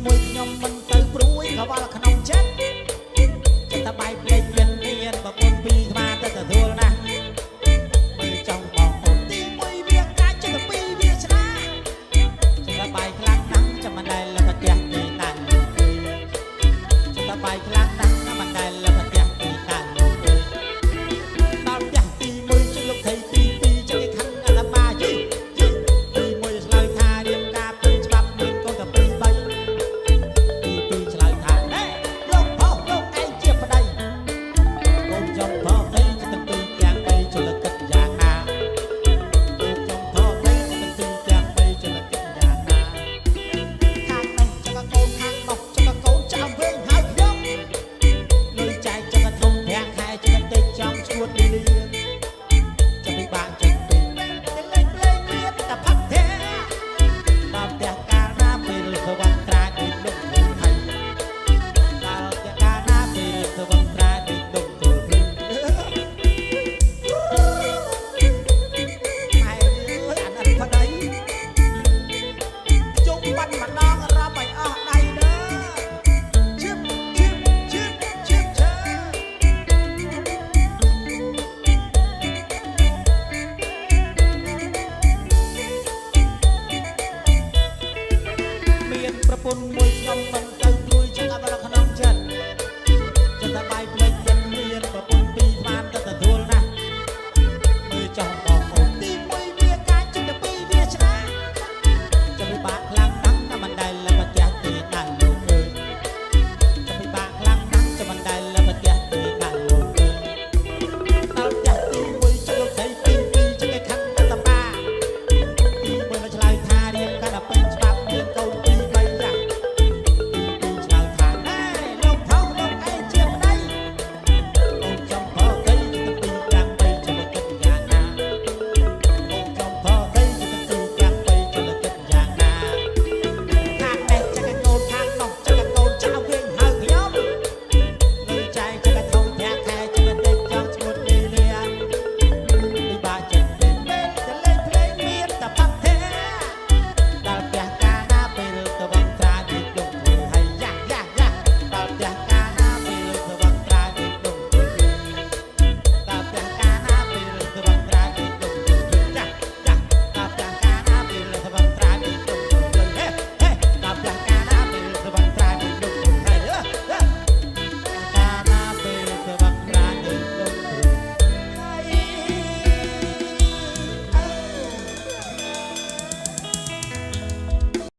មួយខ្ញុំមិនទៅព្រួយក៏វល់ក្នុងចិត្តចិត្តតែបែកភ្លេចមានប្រពន្ធពីរស្មាទៅទទួលណាមើលចង់បងអូនទីមួយវាកាច់ចិត្តពីរវាឆ្លាចិត្តតែបែកខ្លាំងណាស់ចាំមិនដែលលបផ្ទះទីណាស់ចិត្តតែបែកខ្លាំងណាស់មិនដែលលបផ្ទះទីណាស់ដល់ផ្ទះទីមួយជិះលោកថៃទីពីរចិត្តគេខឹងអាត្មាយីទីមួយឆ្លើយថារៀបការពេញច្បាប់មានកូនតែពីរបីទីពីរឆ្លើយថាណែលោកផុសលោកឯងជាប្តីកូនចង់ផុសទៅចិត្តពីរទាំងបីជលកិតយ៉ាងណាកូនចង់ផុសទៅចិត្តពីរទាំងបីជលកិតយ៉ាងណាខាងនេះចង់កូនខាងនោះចង់កូនចាំវិញហើយខ្ញុំលុយចែកចង់ធំប្រាំងខែចង់តិចចង់ឈួតលីលៀចាំពីបាក់ចិត្តពីលេងមានតែផឹកទេដល់ផ្ទះកាលណាពេលសវណ្ណត្រាដូចលុកហៃដល់ផ្ទះកាលណាពេលសវណ្ណត្រាដូចលុកគល់ព្រឹងម៉ែអើយអាណិតប្តីជុំបាត់ម្ដងរាប់ឲ្យអស់ដៃដើជិបជិបជិបជិបឈើមានប្រពន្ធមួយខ្ញុំមិន